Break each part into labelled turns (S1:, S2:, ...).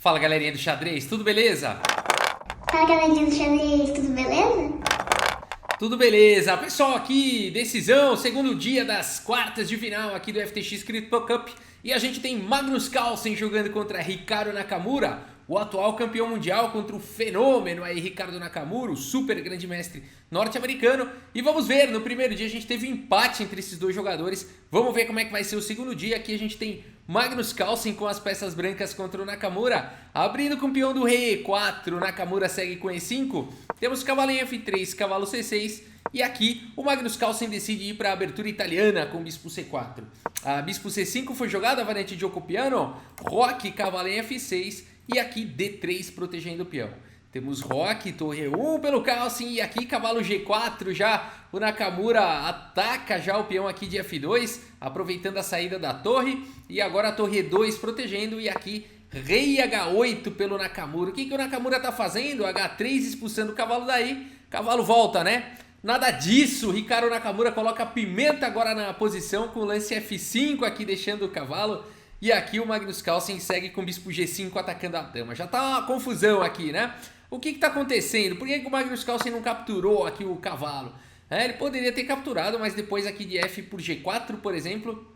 S1: Fala galerinha do xadrez, tudo beleza?
S2: Fala galerinha do xadrez, tudo beleza?
S1: Tudo beleza, pessoal, aqui decisão, segundo dia das quartas de final aqui do FTX Crypto Cup e a gente tem Magnus Carlsen jogando contra Ricardo Nakamura, o atual campeão mundial, contra o fenômeno aí Ricardo Nakamura, o super grande mestre norte-americano. E vamos ver, no primeiro dia a gente teve um empate entre esses dois jogadores, vamos ver como é que vai ser o segundo dia. Aqui a gente tem Magnus Carlsen com as peças brancas contra o Nakamura, abrindo com o peão do rei E4, Nakamura segue com E5, temos cavalo em F3, cavalo C6, e aqui o Magnus Carlsen decide ir para a abertura italiana com bispo C4. A bispo C5 foi jogada, a variante de Occopiano, roque, cavalo em F6, e aqui D3 protegendo o peão. Temos roque, torre E1 pelo Carlsen, e aqui cavalo G4, já o Nakamura ataca já o peão aqui de F2, aproveitando a saída da torre, e agora a torre E2 protegendo, e aqui rei H8 pelo Nakamura. O que o Nakamura tá fazendo? H3 expulsando o cavalo daí, cavalo volta, né? Nada disso, Ricardo Nakamura coloca a pimenta agora na posição com o lance F5 aqui deixando o cavalo. E aqui o Magnus Carlsen segue com o bispo G5 atacando a dama. Já tá uma confusão aqui, né? O que tá acontecendo? Por que o Magnus Carlsen não capturou aqui o cavalo? Ele poderia ter capturado, mas depois aqui de F por G4, por exemplo,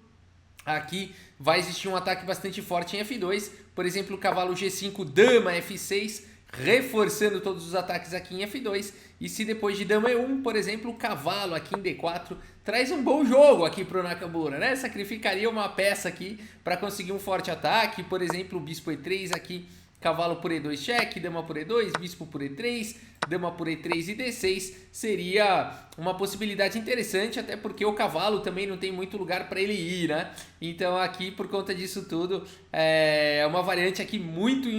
S1: aqui vai existir um ataque bastante forte em F2. Por exemplo, o cavalo G5, dama F6, reforçando todos os ataques aqui em F2. E se depois de dama E1, por exemplo, o cavalo aqui em D4 traz um bom jogo aqui pro Nakamura, né? Sacrificaria uma peça aqui para conseguir um forte ataque. Por exemplo, o bispo E3 aqui, cavalo por E2 cheque, dama por E2, bispo por E3, dama por E3 e D6 seria uma possibilidade interessante, até porque o cavalo também não tem muito lugar para ele ir, né? Então aqui, por conta disso tudo, é uma variante aqui muito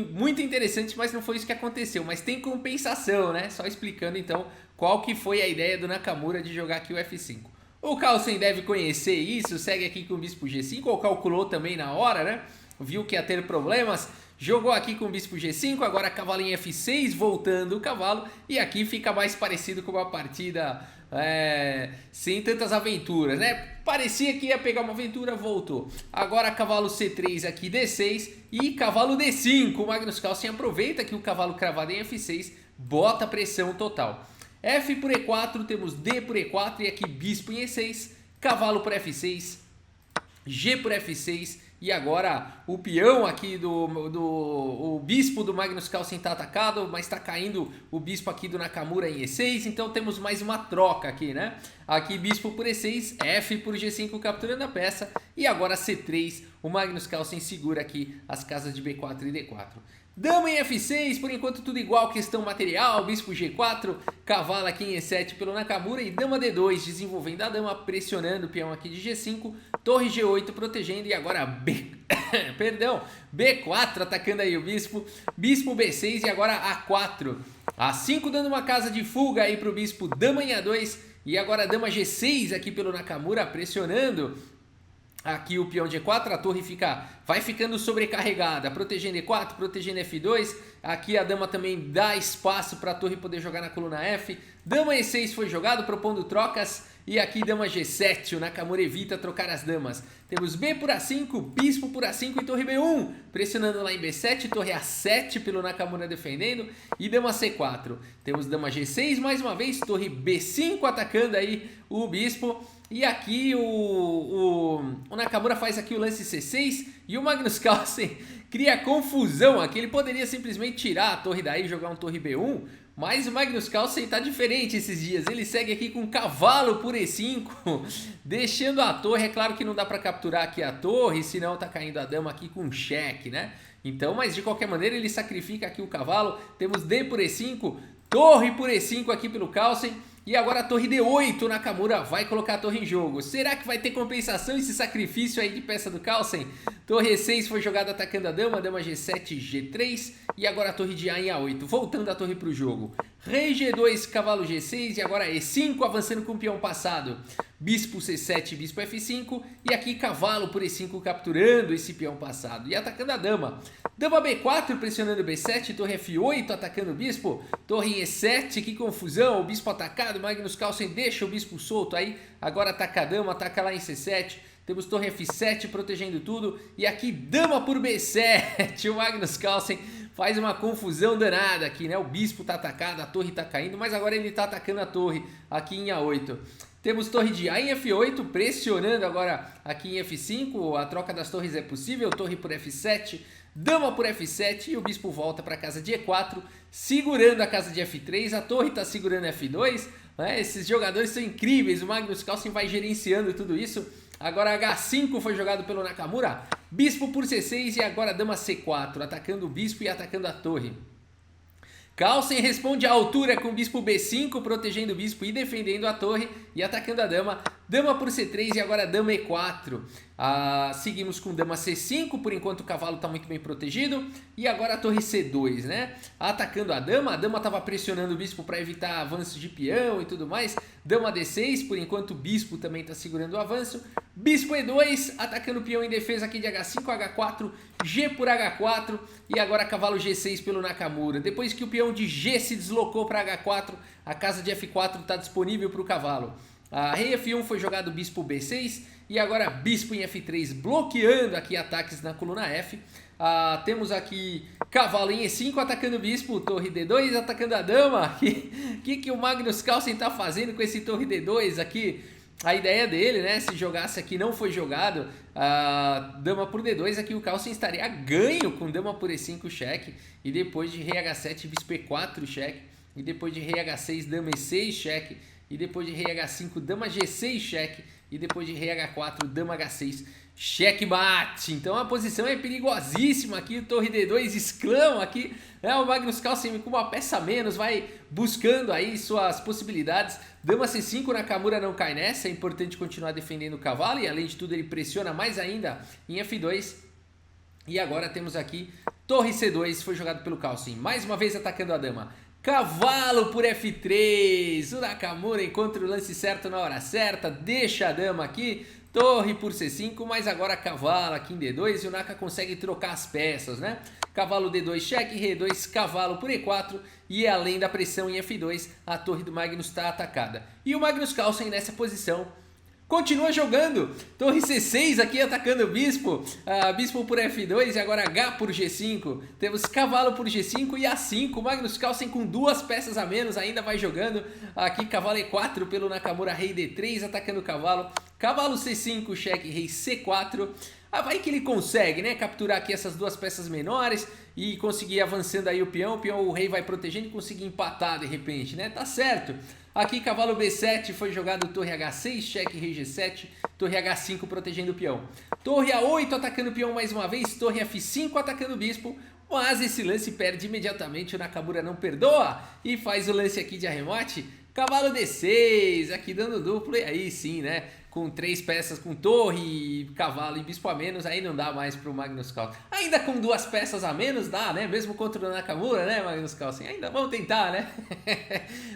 S1: interessante, mas não foi isso que aconteceu. Mas tem compensação, né? Só explicando então qual que foi a ideia do Nakamura de jogar aqui o F5. O Carlsen deve conhecer isso, segue aqui com o bispo G5, ou calculou também na hora, né? Viu que ia ter problemas, jogou aqui com o bispo G5, agora cavalo em F6, voltando o cavalo, e aqui fica mais parecido com uma partida sem tantas aventuras, né? Parecia que ia pegar uma aventura, voltou. Agora cavalo C3 aqui, D6, e cavalo D5, o Magnus Carlsen aproveita que o cavalo cravado em F6, bota pressão total. F por E4, temos D por E4, e aqui bispo em E6, cavalo por F6, G por F6, e agora o peão aqui o bispo do Magnus Carlsen está atacado, mas está caindo o bispo aqui do Nakamura em E6, então temos mais uma troca aqui, né? Aqui bispo por E6, F por G5 capturando a peça, e agora C3, o Magnus Carlsen segura aqui as casas de B4 e D4. Dama em F6, por enquanto tudo igual, questão material, bispo G4, cavalo aqui em E7 pelo Nakamura e dama D2, desenvolvendo a dama, pressionando o peão aqui de G5, torre G8 protegendo e agora B4 atacando aí o bispo, bispo B6 e agora A4, A5 dando uma casa de fuga aí pro bispo, dama em A2 e agora dama G6 aqui pelo Nakamura, pressionando aqui o peão de E4, a torre vai ficando sobrecarregada, protegendo E4, protegendo F2, aqui a dama também dá espaço para a torre poder jogar na coluna F, dama E6 foi jogado, propondo trocas, e aqui dama G7, o Nakamura evita trocar as damas. Temos B por A5, bispo por A5 e torre B1, pressionando lá em B7, torre A7 pelo Nakamura defendendo, e dama C4. Temos dama G6 mais uma vez, torre B5 atacando aí o bispo, e aqui o Nakamura faz aqui o lance C6 e o Magnus Carlsen cria confusão aqui. Ele poderia simplesmente tirar a torre daí e jogar um torre B1, mas o Magnus Carlsen tá diferente esses dias. Ele segue aqui com cavalo por E5, deixando a torre. É claro que não dá para capturar aqui a torre, senão tá caindo a dama aqui com cheque, né? Então, mas de qualquer maneira ele sacrifica aqui o cavalo. Temos D por E5, torre por E5 aqui pelo Carlsen. E agora a torre D8, o Nakamura vai colocar a torre em jogo. Será que vai ter compensação esse sacrifício aí de peça do Carlsen? Torre E6 foi jogada atacando a dama, dama G7, G3 e agora a torre de A em A8, voltando a torre para o jogo. Rei G2, cavalo G6 e agora E5 avançando com o peão passado. Bispo C7, bispo F5 e aqui cavalo por E5 capturando esse peão passado e atacando a dama. Dama B4 pressionando B7, torre F8 atacando o bispo, torre em E7, que confusão, o bispo atacado, Magnus Carlsen deixa o bispo solto aí, agora ataca a dama, ataca lá em C7, temos torre F7 protegendo tudo, e aqui dama por B7, o Magnus Carlsen faz uma confusão danada aqui, né? O bispo tá atacado, a torre tá caindo, mas agora ele tá atacando a torre aqui em A8. Temos torre de A em F8, pressionando agora aqui em F5, a troca das torres é possível, torre por F7, dama por F7 e o bispo volta para a casa de E4, segurando a casa de F3, a torre está segurando F2, né? Esses jogadores são incríveis, o Magnus Carlsen vai gerenciando tudo isso. Agora H5 foi jogado pelo Nakamura, bispo por C6 e agora dama C4, atacando o bispo e atacando a torre. Carlsen responde à altura com o bispo B5, protegendo o bispo e defendendo a torre e atacando a dama. Dama por C3 e agora dama E4. Seguimos com dama C5, por enquanto o cavalo está muito bem protegido. E agora a torre C2, né? Atacando a dama estava pressionando o bispo para evitar avanço de peão e tudo mais. Dama D6, por enquanto o bispo também está segurando o avanço. Bispo E2, atacando o peão em defesa aqui de H5, H4, G por H4 e agora cavalo G6 pelo Nakamura. Depois que o peão de G se deslocou para H4, a casa de F4 está disponível para o cavalo. Rei F1 foi jogado bispo B6 e agora bispo em F3, bloqueando aqui ataques na coluna F. Temos aqui cavalo em E5 atacando o bispo, torre D2 atacando a dama. Que o Magnus Carlsen está fazendo com esse torre D2 aqui? A ideia dele, né, se jogasse aqui, não foi jogado, dama por D2, aqui o Carlsen estaria ganho com dama por E5 cheque, e depois de rei H7, bispo E4 cheque, e depois de rei H6, dama E6 cheque, e depois de rei H5, dama G6 cheque, e depois de rei H4, dama H6 checkmate. Então a posição é perigosíssima aqui, torre D2 exclama aqui, né? O Magnus Carlsen com uma peça a menos vai buscando aí suas possibilidades. Dama C5, Nakamura não cai nessa, é importante continuar defendendo o cavalo e além de tudo ele pressiona mais ainda em F2. E agora temos aqui torre C2, foi jogado pelo Carlsen, mais uma vez atacando a dama. Cavalo por F3, o Nakamura encontra o lance certo na hora certa, deixa a dama aqui, torre por C5, mas agora cavalo aqui em D2 e o Naka consegue trocar as peças, né? Cavalo D2 cheque, rei 2, cavalo por E4 e além da pressão em F2, a torre do Magnus está atacada. E o Magnus Carlsen nessa posição continua jogando, torre C6 aqui atacando o bispo, bispo por F2 e agora H por G5, temos cavalo por G5 e A5, Magnus Carlsen com duas peças a menos ainda vai jogando, aqui cavalo E4 pelo Nakamura, rei D3 atacando o cavalo, cavalo C5, cheque, rei C4, vai que ele consegue, né, capturar aqui essas duas peças menores e conseguir avançando aí o peão, o rei vai protegendo e conseguir empatar de repente, né, tá certo. Aqui cavalo B7 foi jogado torre H6, cheque, rei G7, torre H5 protegendo o peão. Torre A8 atacando o peão mais uma vez, torre F5 atacando o bispo, mas esse lance perde imediatamente, o Nakamura não perdoa e faz o lance aqui de arremate. Cavalo D6, aqui dando duplo e aí sim, né, com três peças, com torre, cavalo e bispo a menos, aí não dá mais pro Magnus Carlsen. Ainda com duas peças a menos dá, né, mesmo contra o Nakamura, né, Magnus Carlsen, ainda vamos tentar, né,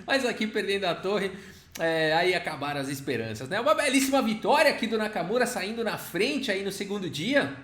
S1: mas aqui perdendo a torre, aí acabaram as esperanças, né, uma belíssima vitória aqui do Nakamura saindo na frente aí no segundo dia.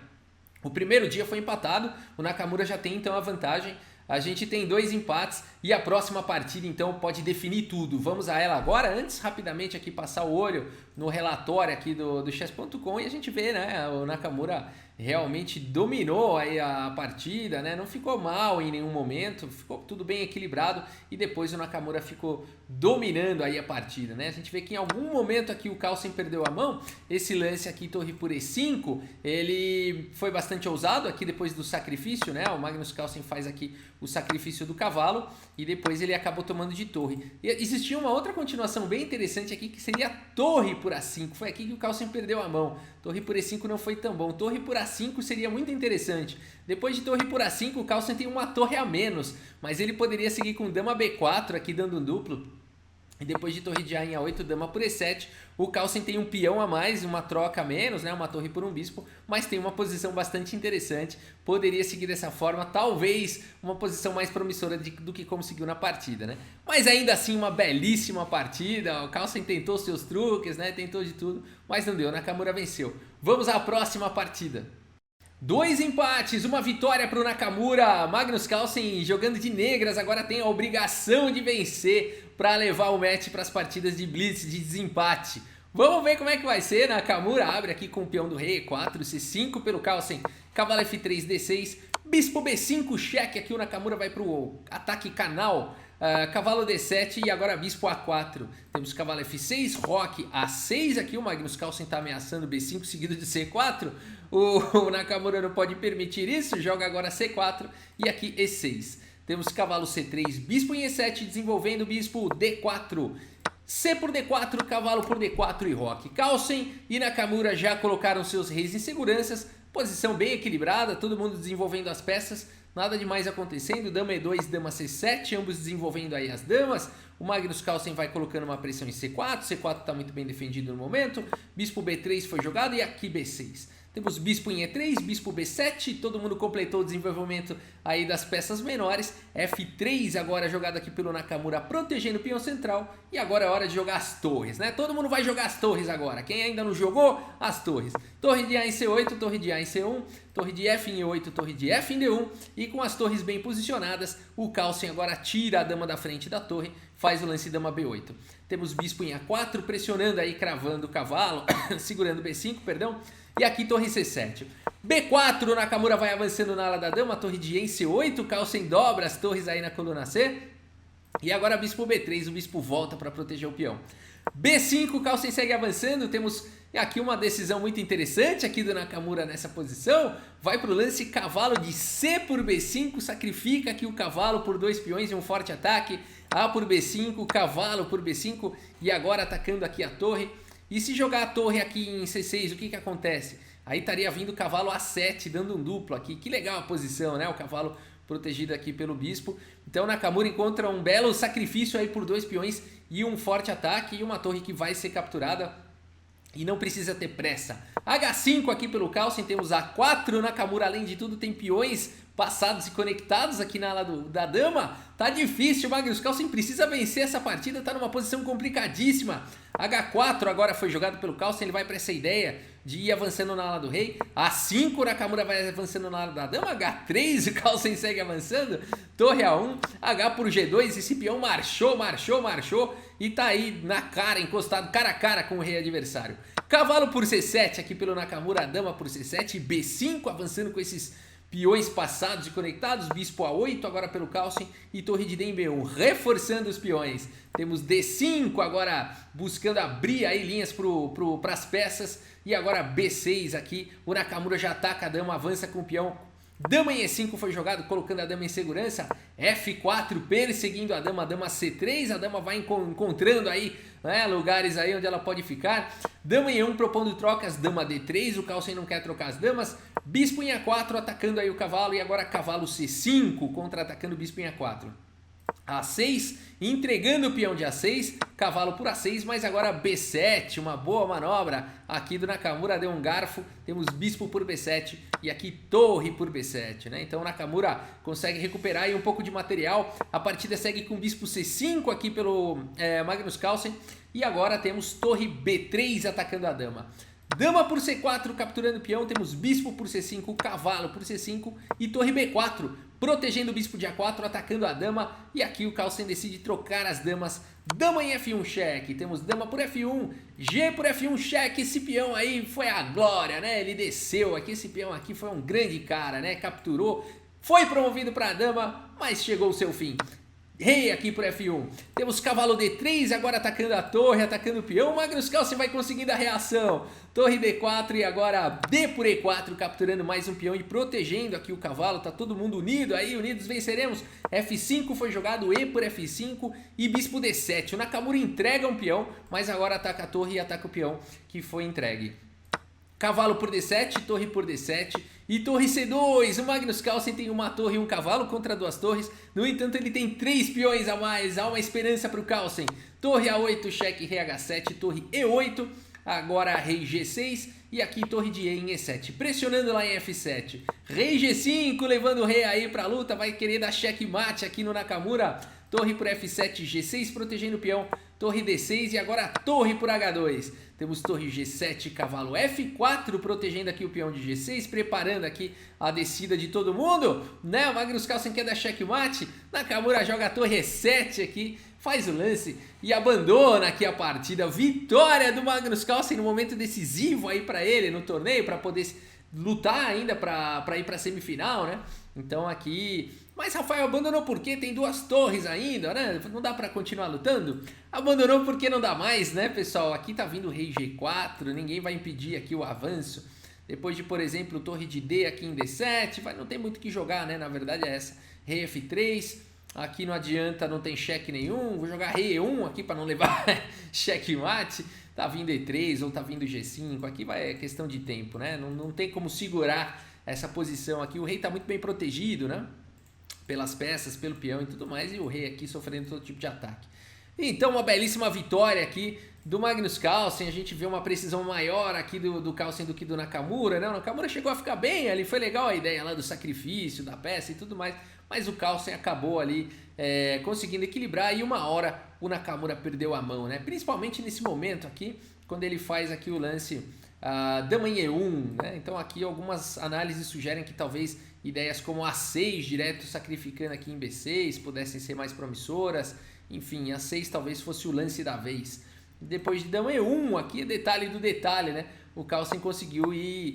S1: O primeiro dia foi empatado, o Nakamura já tem então a vantagem. A gente tem 2 empates e a próxima partida então pode definir tudo. Vamos a ela agora. Antes, rapidamente aqui passar o olho no relatório aqui do chess.com e a gente vê, né, o Nakamura realmente dominou aí a partida, né? Não ficou mal em nenhum momento, ficou tudo bem equilibrado e depois o Nakamura ficou dominando aí a partida, né? A gente vê que em algum momento aqui o Carlsen perdeu a mão, esse lance aqui torre por E5, ele foi bastante ousado aqui depois do sacrifício, né? O Magnus Carlsen faz aqui o sacrifício do cavalo e depois ele acabou tomando de torre. E existia uma outra continuação bem interessante aqui que seria torre por A5, foi aqui que o Carlsen perdeu a mão. Torre por E5 não foi tão bom, torre por A5 seria muito interessante. Depois de torre por A5 o Carlsen tem uma torre a menos, mas ele poderia seguir com dama B4 aqui dando um duplo. E depois de torre de A em A8, dama por E7, o Carlsen tem um peão a mais, uma troca a menos, né? Uma torre por um bispo, mas tem uma posição bastante interessante. Poderia seguir dessa forma, talvez uma posição mais promissora do que conseguiu na partida, né? Mas ainda assim uma belíssima partida, o Carlsen tentou seus truques, né? Tentou de tudo, mas não deu, Nakamura venceu. Vamos à próxima partida. 2 empates, uma vitória para o Nakamura. Magnus Carlsen jogando de negras, agora tem a obrigação de vencer para levar o match para as partidas de blitz, de desempate. Vamos ver como é que vai ser. Nakamura abre aqui com o peão do rei, E4, C5 pelo Carlsen, cavalo F3, D6, Bispo B5, cheque, aqui o Nakamura vai pro ataque canal. Cavalo D7 e agora Bispo A4. Temos cavalo F6, Roque A6 aqui, o Magnus Carlsen está ameaçando B5 seguido de C4. O Nakamura não pode permitir isso, joga agora C4 e aqui E6. Temos cavalo C3, Bispo em E7, desenvolvendo Bispo D4. C por D4, cavalo por D4 e Roque. Carlsen e Nakamura já colocaram seus reis em seguranças. Posição bem equilibrada, todo mundo desenvolvendo as peças. Nada demais acontecendo, dama E2, dama C7, ambos desenvolvendo aí as damas. O Magnus Carlsen vai colocando uma pressão em C4, C4 está muito bem defendido no momento. Bispo B3 foi jogado e aqui B6. Temos bispo em E3, bispo B7, todo mundo completou o desenvolvimento aí das peças menores. F3 agora jogado aqui pelo Nakamura, protegendo o peão central. E agora é hora de jogar as torres, né? Todo mundo vai jogar as torres agora. Quem ainda não jogou, as torres. Torre de A em C8, torre de A em C1, torre de F em E8, torre de F em D1. E com as torres bem posicionadas, o Carlsen agora tira a dama da frente da torre, faz o lance dama B8. Temos bispo em A4, pressionando aí, cravando o cavalo, segurando B5, perdão. E aqui torre C7. B4, o Nakamura vai avançando na ala da dama, torre de E em C8, Carlsen dobra as torres aí na coluna C. E agora bispo B3, o bispo volta para proteger o peão. B5, Carlsen segue avançando, temos aqui uma decisão muito interessante aqui do Nakamura nessa posição. Vai para o lance cavalo de C por B5, sacrifica aqui o cavalo por 2 peões e um forte ataque. A por B5, cavalo por B5 e agora atacando aqui a torre. E se jogar a torre aqui em C6, o que acontece? Aí estaria vindo o cavalo A7, dando um duplo aqui. Que legal a posição, né? O cavalo protegido aqui pelo bispo. Então Nakamura encontra um belo sacrifício aí por 2 peões e um forte ataque e uma torre que vai ser capturada. E não precisa ter pressa. H5 aqui pelo Carlsen, temos A4, Nakamura além de tudo tem peões passados e conectados aqui na ala da dama. Tá difícil, o Magnus Carlsen precisa vencer essa partida, tá numa posição complicadíssima. H4 agora foi jogado pelo Carlsen, ele vai para essa ideia de ir avançando na ala do rei. A5, o Nakamura vai avançando na ala da dama. H3, o Carlsen segue avançando. Torre A1, H por G2, esse peão marchou e tá aí na cara, encostado cara a cara com o rei adversário. Cavalo por C7 aqui pelo Nakamura, dama por C7, B5 avançando com esses peões passados e conectados, bispo A8 agora pelo Carlsen e torre de D em B1, reforçando os peões. Temos D5 agora buscando abrir aí linhas para as peças e agora B6 aqui, o Nakamura já ataca a dama, avança com o peão. Dama em E5 foi jogado, colocando a dama em segurança. F4 perseguindo a dama C3, a dama vai encontrando aí, né, lugares aí onde ela pode ficar. Dama em E1 propondo trocas, dama D3, o Carlsen não quer trocar as damas. Bispo em A4 atacando aí o cavalo e agora cavalo C5 contra-atacando o bispo em A4. A6, entregando o peão de A6, cavalo por A6, mas agora B7, uma boa manobra aqui do Nakamura, deu um garfo, temos bispo por B7 e aqui torre por B7, né? Então o Nakamura consegue recuperar aí um pouco de material, a partida segue com bispo C5 aqui pelo Magnus Carlsen e agora temos torre B3 atacando a dama. Dama por C4 capturando o peão, temos bispo por C5, cavalo por C5 e torre B4 protegendo o bispo de A4, atacando a dama. E aqui o Carlsen decide trocar as damas. Dama em F1 cheque, temos dama por F1, G por F1 cheque. Esse peão aí foi a glória, né? Ele desceu aqui, esse peão aqui foi um grande cara, né? Capturou, foi promovido para a dama, mas chegou o seu fim. Rei aqui por F1, temos cavalo D3 agora atacando a torre, atacando o peão. Magnus Carlsen vai conseguindo a reação, torre D4 e agora D por E4 capturando mais um peão e protegendo aqui o cavalo. Tá todo mundo unido aí, unidos venceremos. F5 foi jogado, E por F5 e bispo D7. O Nakamura entrega um peão, mas agora ataca a torre e ataca o peão que foi entregue. Cavalo por D7, torre por D7 e torre C2. O Magnus Carlsen tem uma torre e um cavalo contra 2 torres. No entanto, ele tem 3 peões a mais. Há uma esperança para o Carlsen. Torre A8, cheque, rei H7, torre E8. Agora rei G6 e aqui torre de E em E7. Pressionando lá em F7. Rei G5, levando o rei aí para a luta. Vai querer dar checkmate aqui no Nakamura. Torre por F7, G6 protegendo o peão. Torre D6 e agora torre por H2. Temos torre G7, cavalo F4 protegendo aqui o peão de G6, preparando aqui a descida de todo mundo, né? O Magnus Carlsen quer dar checkmate, Nakamura joga a torre E7 aqui, faz o lance e abandona aqui a partida. Vitória do Magnus Carlsen no momento decisivo aí para ele no torneio, para poder lutar ainda para ir para semifinal, né? Então aqui... Mas Rafael abandonou porque tem 2 torres ainda, né? Não dá para continuar lutando? Abandonou porque não dá mais, né, pessoal? Aqui tá vindo o rei G4, ninguém vai impedir aqui o avanço. Depois de, por exemplo, torre de D aqui em D7, não tem muito o que jogar, né? Na verdade é essa. Rei F3, aqui não adianta, não tem cheque nenhum. Vou jogar rei E1 aqui para não levar checkmate. Tá vindo E3 ou tá vindo G5, aqui é questão de tempo, né? Não tem como segurar essa posição aqui. O rei tá muito bem protegido, né? Pelas peças, pelo peão e tudo mais, e o rei aqui sofrendo todo tipo de ataque. Então uma belíssima vitória aqui do Magnus Carlsen, a gente vê uma precisão maior aqui do Carlsen do que do Nakamura, né? O Nakamura chegou a ficar bem ali, foi legal a ideia lá do sacrifício, da peça e tudo mais, mas o Carlsen acabou ali conseguindo equilibrar e uma hora o Nakamura perdeu a mão, né? Principalmente nesse momento aqui, quando ele faz aqui o lance dama em E1, né? Então aqui algumas análises sugerem que talvez ideias como A6 direto sacrificando aqui em B6 pudessem ser mais promissoras. Enfim, A6 talvez fosse o lance da vez. Depois de dama E1, aqui é detalhe do detalhe, né? O Carlsen conseguiu ir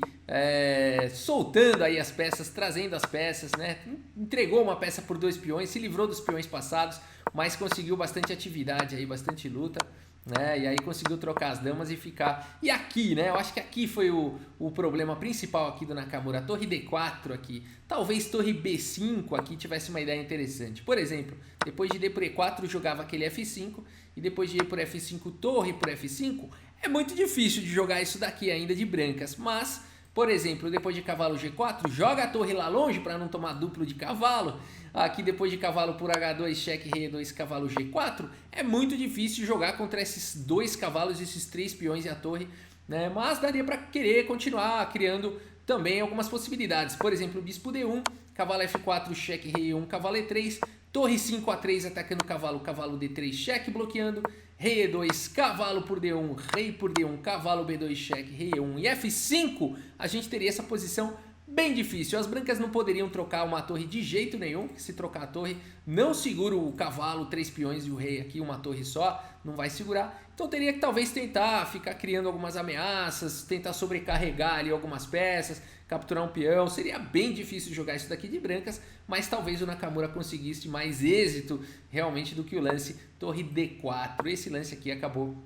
S1: soltando aí as peças, trazendo as peças, né? Entregou uma peça por 2 peões, se livrou dos peões passados, mas conseguiu bastante atividade aí, bastante luta, né? E aí conseguiu trocar as damas e ficar... E aqui, né? Eu acho que aqui foi o problema principal aqui do Nakamura. Torre D4 aqui. Talvez torre B5 aqui tivesse uma ideia interessante. Por exemplo, depois de D por E4 jogava aquele F5 e depois de E por F5 torre por F5. É muito difícil de jogar isso daqui ainda de brancas, mas... Por exemplo, depois de cavalo G4, joga a torre lá longe para não tomar duplo de cavalo. Aqui depois de cavalo por H2, cheque, rei E2, cavalo G4. É muito difícil jogar contra esses 2 cavalos, esses 3 peões e a torre, né? Mas daria para querer continuar criando também algumas possibilidades. Por exemplo, bispo D1, cavalo F4, cheque, rei E1, cavalo E3, torre 5 A3 atacando cavalo, cavalo D3, cheque, bloqueando. Rei E2, cavalo por D1, rei por D1, cavalo B2, cheque, rei E1 e F5, a gente teria essa posição bem difícil. As brancas não poderiam trocar uma torre de jeito nenhum, se trocar a torre não segura o cavalo, 3 peões e o rei aqui, uma torre só, não vai segurar. Então teria que talvez tentar ficar criando algumas ameaças, tentar sobrecarregar ali algumas peças, capturar um peão. Seria bem difícil jogar isso daqui de brancas, mas talvez o Nakamura conseguisse mais êxito realmente do que o lance torre D4. Esse lance aqui acabou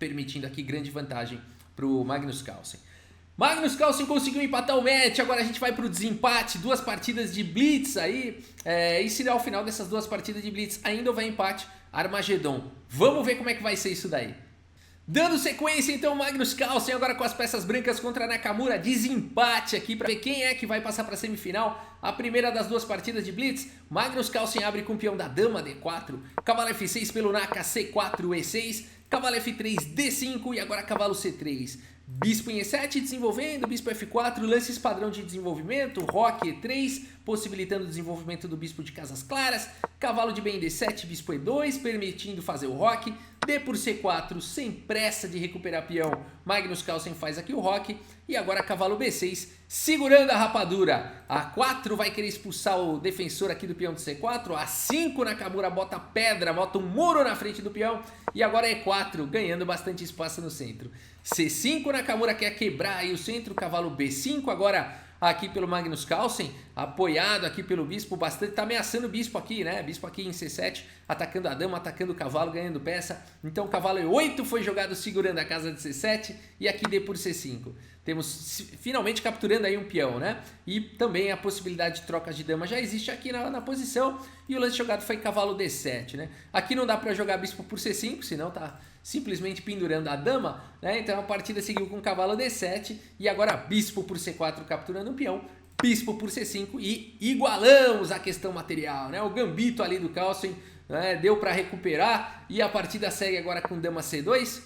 S1: permitindo aqui grande vantagem para o Magnus Carlsen. Magnus Carlsen conseguiu empatar o match, agora a gente vai para o desempate, 2 partidas de Blitz aí, e se ao final dessas 2 partidas de Blitz ainda houver empate, Armagedon. Vamos ver como é que vai ser isso daí. Dando sequência então, Magnus Carlsen agora com as peças brancas contra Nakamura, desempate aqui para ver quem é que vai passar para a semifinal. A primeira das 2 partidas de Blitz, Magnus Carlsen abre com o peão da dama D4, cavalo F6 pelo Naka, C4, E6, cavalo F3, D5 e agora cavalo C3. Bispo em E7 desenvolvendo, bispo F4, lances padrão de desenvolvimento, roque E3, possibilitando o desenvolvimento do bispo de casas claras, cavalo de bem em D7, bispo E2, permitindo fazer o roque, D por C4, sem pressa de recuperar peão, Magnus Carlsen faz aqui o roque, e agora cavalo B6, segurando a rapadura, A4 vai querer expulsar o defensor aqui do peão de C4, A5 Nakamura bota pedra, bota um muro na frente do peão, e agora E4, ganhando bastante espaço no centro. C5 Nakamura quer quebrar aí o centro, cavalo B5, agora aqui pelo Magnus Carlsen, apoiado aqui pelo bispo, bastante, tá ameaçando o bispo aqui, né? Bispo aqui em C7, atacando a dama, atacando o cavalo, ganhando peça. Então o cavalo E8 foi jogado segurando a casa de C7 e aqui D por C5. Temos finalmente capturando aí um peão, né? E também a possibilidade de trocas de dama já existe aqui na posição. E o lance jogado foi cavalo D7, né? Aqui não dá para jogar bispo por C5, senão tá simplesmente pendurando a dama, né? Então a partida seguiu com cavalo D7 e agora bispo por C4 capturando um peão, bispo por C5 e igualamos a questão material, né? O gambito ali do Carlsen, né? Deu para recuperar e a partida segue agora com dama C2.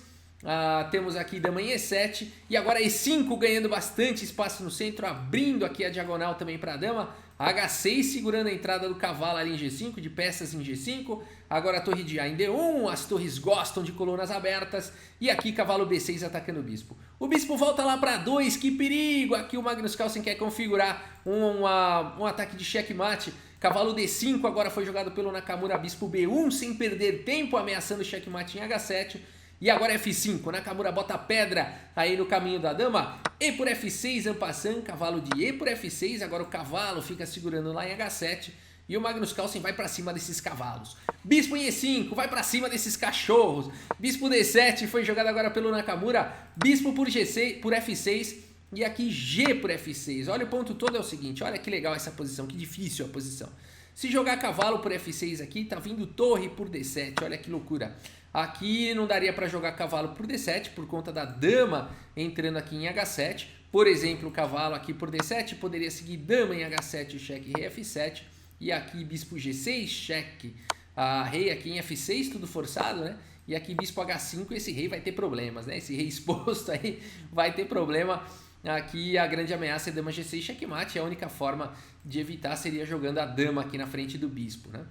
S1: Temos aqui dama em E7 e agora E5 ganhando bastante espaço no centro, abrindo aqui a diagonal também para a dama. H6 segurando a entrada do cavalo ali em G5, de peças em G5. Agora a torre de A em D1, as torres gostam de colunas abertas. E aqui cavalo B6 atacando o bispo. O bispo volta lá para 2, que perigo! Aqui o Magnus Carlsen quer configurar um ataque de checkmate. Cavalo D5 agora foi jogado pelo Nakamura, bispo B1 sem perder tempo, ameaçando o checkmate em H7. E agora F5, Nakamura bota a pedra aí no caminho da dama. E por F6, en passant, cavalo de E por F6. Agora o cavalo fica segurando lá em H7. E o Magnus Carlsen vai pra cima desses cavalos. Bispo em E5, vai pra cima desses cachorros. Bispo D7, foi jogado agora pelo Nakamura. Bispo por G6, por F6. E aqui G por F6. Olha, o ponto todo é o seguinte, olha que legal essa posição, que difícil a posição. Se jogar cavalo por F6 aqui, tá vindo torre por D7, olha que loucura. Aqui não daria para jogar cavalo por D7 por conta da dama entrando aqui em H7. Por exemplo, o cavalo aqui por D7 poderia seguir dama em H7, cheque, rei F7. E aqui bispo G6, cheque, rei aqui em F6, tudo forçado, né? E aqui bispo H5, esse rei vai ter problemas, né? Esse rei exposto aí vai ter problema. Aqui a grande ameaça é dama G6, checkmate. A única forma de evitar seria jogando a dama aqui na frente do bispo, né?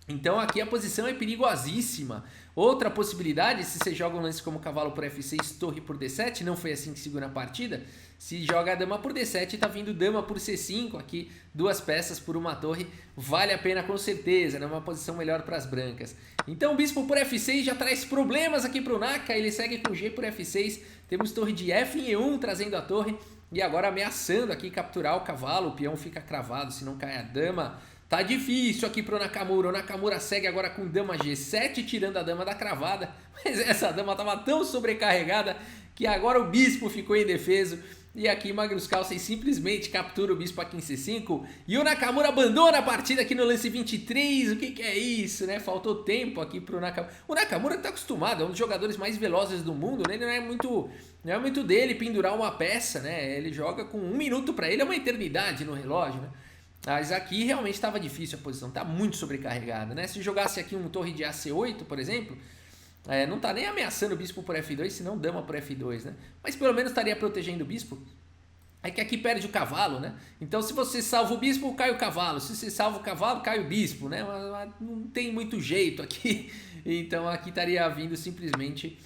S1: Então aqui a posição é perigosíssima. Outra possibilidade, se você joga um lance como cavalo por F6, torre por D7, não foi assim que segura a partida. Se joga a dama por D7, tá vindo dama por C5, aqui duas peças por uma torre, vale a pena com certeza, né? Uma posição melhor para as brancas. Então o bispo por F6 já traz problemas aqui para o Naka, ele segue com G por F6, temos torre de F em E1 trazendo a torre, e agora ameaçando aqui capturar o cavalo, o peão fica cravado, se não cai a dama. Tá difícil aqui pro Nakamura, o Nakamura segue agora com dama G7, tirando a dama da cravada, mas essa dama tava tão sobrecarregada que agora o bispo ficou indefeso, e aqui Magnus Carlsen simplesmente captura o bispo aqui em C5, e o Nakamura abandona a partida aqui no lance 23, o que é isso, né? Faltou tempo aqui pro Nakamura. O Nakamura tá acostumado, é um dos jogadores mais velozes do mundo, né? Ele não é muito dele pendurar uma peça, né? Ele joga com 1 minuto pra ele, é uma eternidade no relógio, né? Mas aqui realmente estava difícil a posição, tá muito sobrecarregada, né? Se jogasse aqui um torre de AC8, por exemplo, não tá nem ameaçando o bispo por F2, senão dama por F2, né? Mas pelo menos estaria protegendo o bispo. É que aqui perde o cavalo, né? Então se você salva o bispo, cai o cavalo. Se você salva o cavalo, cai o bispo, né? Mas não tem muito jeito aqui. Então aqui estaria vindo simplesmente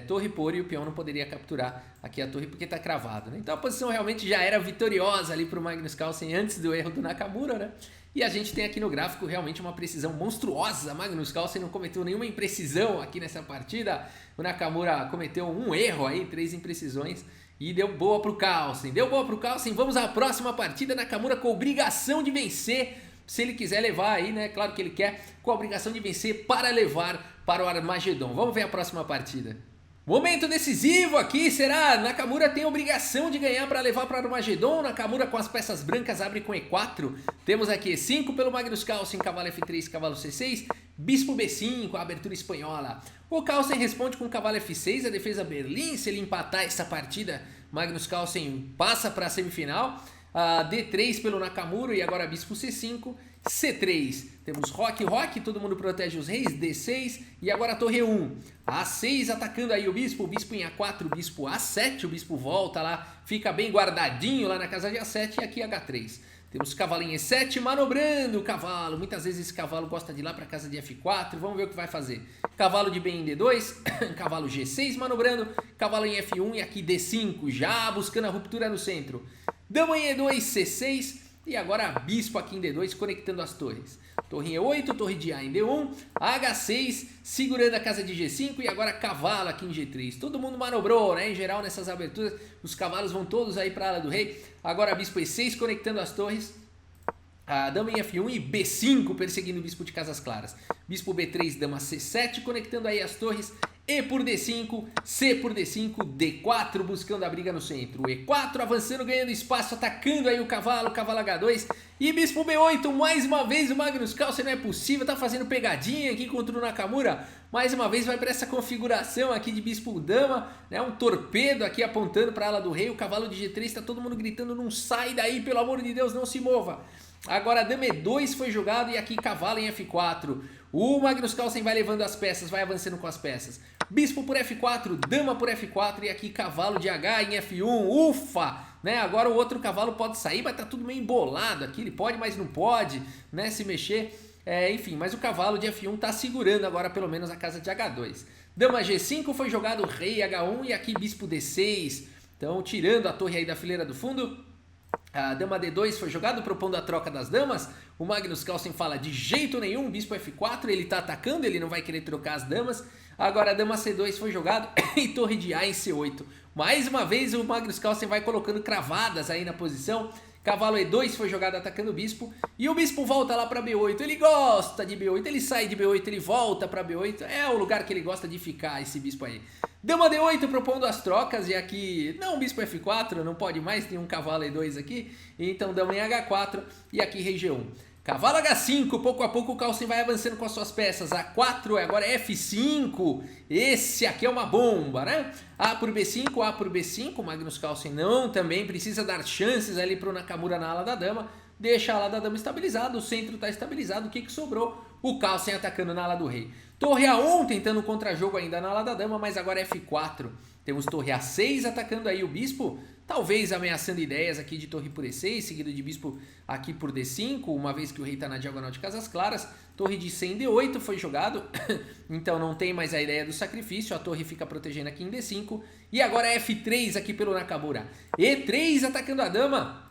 S1: torre por, e o peão não poderia capturar aqui a torre porque está cravado, né? Então a posição realmente já era vitoriosa ali para o Magnus Carlsen antes do erro do Nakamura, né? E a gente tem aqui no gráfico realmente uma precisão monstruosa. Magnus Carlsen não cometeu nenhuma imprecisão aqui nessa partida. O Nakamura cometeu um erro aí, 3 imprecisões, e deu boa para o Carlsen. Deu boa para o Carlsen. Vamos à próxima partida. Nakamura com obrigação de vencer, se ele quiser levar aí, né? Claro que ele quer, com a obrigação de vencer para levar para o Armagedon. Vamos ver a próxima partida. Momento decisivo aqui, será? Nakamura tem a obrigação de ganhar para levar para o Armagedon. Nakamura com as peças brancas abre com E4. Temos aqui E5 pelo Magnus Carlsen, cavalo F3, cavalo C6, bispo B5, a abertura espanhola. O Carlsen responde com cavalo F6, a defesa Berlim. Se ele empatar essa partida, Magnus Carlsen passa para a semifinal. D3 pelo Nakamura e agora bispo C5, C3, temos roque, todo mundo protege os reis, D6 e agora torre E1, A6 atacando aí o bispo em A4, bispo A7, o bispo volta lá, fica bem guardadinho lá na casa de A7 e aqui H3. Temos cavalo em E7, manobrando o cavalo, muitas vezes esse cavalo gosta de ir lá para a casa de F4, vamos ver o que vai fazer. Cavalo de bem em D2, cavalo G6 manobrando, cavalo em F1 e aqui D5, já buscando a ruptura no centro. Dama em E2, C6 e agora bispo aqui em D2 conectando as torres. Torre em E8, torre de A em D1, H6 segurando a casa de G5 e agora cavalo aqui em G3. Todo mundo manobrou, né? Em geral nessas aberturas os cavalos vão todos aí para a ala do rei. Agora bispo E6 conectando as torres. A dama em F1 e B5 perseguindo o bispo de casas claras. Bispo B3, dama C7 conectando aí as torres. E por D5, C por D5, D4 buscando a briga no centro. E4 avançando, ganhando espaço, atacando aí o cavalo H2. E bispo B8, mais uma vez o Magnus Carlsen, não é possível, tá fazendo pegadinha aqui contra o Nakamura. Mais uma vez vai para essa configuração aqui de bispo dama, né? Um torpedo aqui apontando para a ala do rei. O cavalo de G3 está todo mundo gritando, não sai daí, pelo amor de Deus, não se mova. Agora dama E2 foi jogado e aqui cavalo em F4. O Magnus Carlsen vai levando as peças, vai avançando com as peças. Bispo por F4, dama por F4 e aqui cavalo de H em F1. Ufa! Né? Agora o outro cavalo pode sair, mas tá tudo meio embolado aqui. Ele pode, mas não pode, né? Se mexer. Enfim, mas o cavalo de F1 tá segurando agora pelo menos a casa de H2. Dama G5 foi jogado rei H1 e aqui bispo D6. Então tirando a torre aí da fileira do fundo. A dama D2 foi jogado, propondo a troca das damas. O Magnus Carlsen fala de jeito nenhum, bispo F4, ele tá atacando, ele não vai querer trocar as damas. Agora a dama C2 foi jogado e torre de A em C8. Mais uma vez o Magnus Carlsen vai colocando cravadas aí na posição. Cavalo E2 foi jogado atacando o bispo. E o bispo volta lá para B8. Ele gosta de B8, ele sai de B8, ele volta para B8. É o lugar que ele gosta de ficar, esse bispo aí. Dama D8 propondo as trocas. E aqui, não, bispo F4, não pode mais, tem um cavalo E2 aqui. Então dama em H4 e aqui rei G1. Cavalo H5, pouco a pouco o Carlsen vai avançando com as suas peças. A4, agora F5. Esse aqui é uma bomba, né? A por B5, A por B5. O Magnus Carlsen não também precisa dar chances ali para o Nakamura na ala da dama. Deixa a ala da dama estabilizada, o centro está estabilizado. O que sobrou? O Carlsen atacando na ala do rei. Torre A1 tentando um contra-jogo ainda na ala da dama, mas agora F4. Temos torre A6 atacando aí o bispo. Talvez ameaçando ideias aqui de torre por E6, seguido de bispo aqui por D5, uma vez que o rei está na diagonal de casas claras. Torre de C em D8 foi jogado, então não tem mais a ideia do sacrifício, a torre fica protegendo aqui em D5. E agora F3 aqui pelo Nakamura. E3 atacando a dama,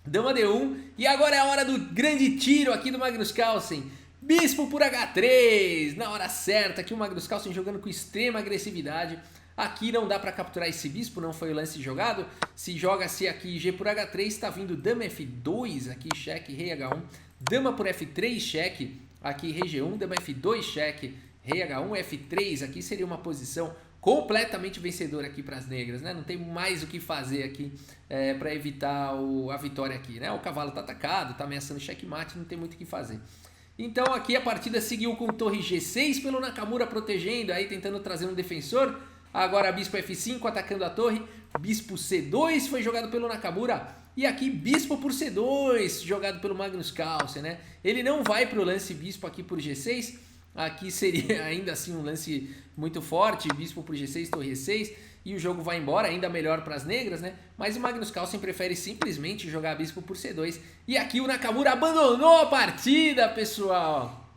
S1: dama D1, e agora é a hora do grande tiro aqui do Magnus Carlsen. Bispo por H3, na hora certa, aqui o Magnus Carlsen jogando com extrema agressividade. Aqui não dá para capturar esse bispo, não foi o lance jogado. Se joga-se aqui G por H3, está vindo dama F2, aqui cheque, rei H1. Dama por F3, cheque, aqui rei G1, dama F2, cheque, rei H1, F3. Aqui seria uma posição completamente vencedora aqui para as negras, né? Não tem mais o que fazer aqui para evitar a vitória aqui, né? O cavalo está atacado, está ameaçando checkmate, não tem muito o que fazer. Então aqui a partida seguiu com torre G6 pelo Nakamura protegendo, aí tentando trazer um defensor. Agora bispo F5 atacando a torre, bispo C2 foi jogado pelo Nakamura e aqui bispo por C2 jogado pelo Magnus Carlsen, né? Ele não vai para o lance bispo aqui por G6, aqui seria ainda assim um lance muito forte, bispo por G6, torre E6 e o jogo vai embora, ainda melhor para as negras, né? Mas o Magnus Carlsen prefere simplesmente jogar bispo por C2 e aqui o Nakamura abandonou a partida, pessoal.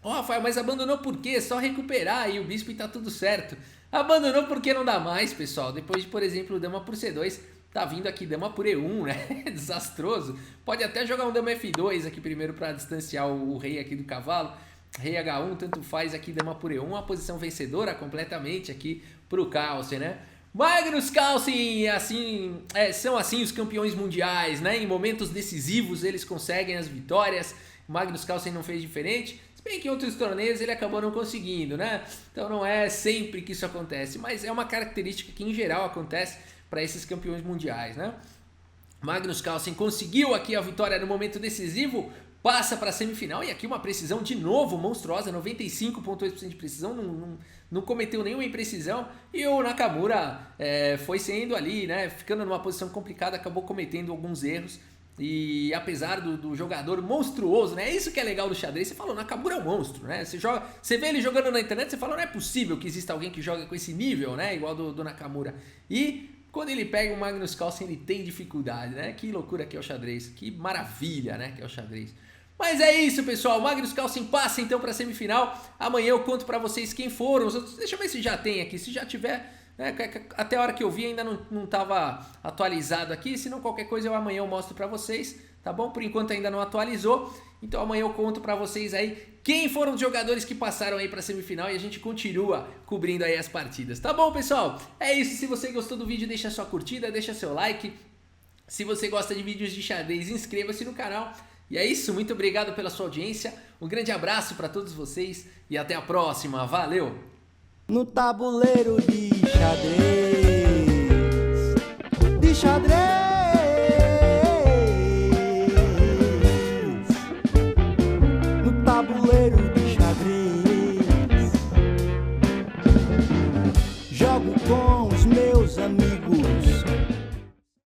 S1: Ó, Rafael, mas abandonou por quê? Só recuperar aí o bispo e tá tudo certo. Abandonou porque não dá mais, pessoal. Depois de, por exemplo, dama por C2, tá vindo aqui dama por E1, né? Desastroso. Pode até jogar um dama F2 aqui primeiro para distanciar o rei aqui do cavalo. Rei H1, tanto faz aqui dama por E1, uma posição vencedora completamente aqui pro Carlsen, né? Magnus Carlsen, assim, são assim os campeões mundiais, né? Em momentos decisivos eles conseguem as vitórias. Magnus Carlsen não fez diferente. Bem que em outros torneios ele acabou não conseguindo, né? Então não é sempre que isso acontece, mas é uma característica que em geral acontece para esses campeões mundiais, né? Magnus Carlsen conseguiu aqui a vitória no momento decisivo, passa para a semifinal e aqui uma precisão de novo monstruosa, 95,8% de precisão, não cometeu nenhuma imprecisão e o Nakamura foi sendo ali, né? Ficando numa posição complicada, acabou cometendo alguns erros. E apesar do jogador monstruoso, né? Isso que é legal do xadrez. Você fala, o Nakamura é um monstro, né? Você vê ele jogando na internet, você fala, não é possível que exista alguém que joga com esse nível, né? Igual do Nakamura. E quando ele pega o Magnus Carlsen, ele tem dificuldade, né? Que loucura que é o xadrez. Que maravilha, né? Que é o xadrez. Mas é isso, pessoal. O Magnus Carlsen passa então para a semifinal. Amanhã eu conto para vocês quem foram os outros. Deixa eu ver se já tem aqui. Se já tiver... até a hora que eu vi ainda não estava atualizado aqui, se não qualquer coisa amanhã eu mostro para vocês, tá bom? Por enquanto ainda não atualizou, então amanhã eu conto para vocês aí quem foram os jogadores que passaram aí para a semifinal e a gente continua cobrindo aí as partidas, tá bom, pessoal? É isso, se você gostou do vídeo deixa sua curtida, deixa seu like, se você gosta de vídeos de xadrez inscreva-se no canal e é isso, muito obrigado pela sua audiência, um grande abraço para todos vocês e até a próxima, valeu!
S3: No tabuleiro de xadrez,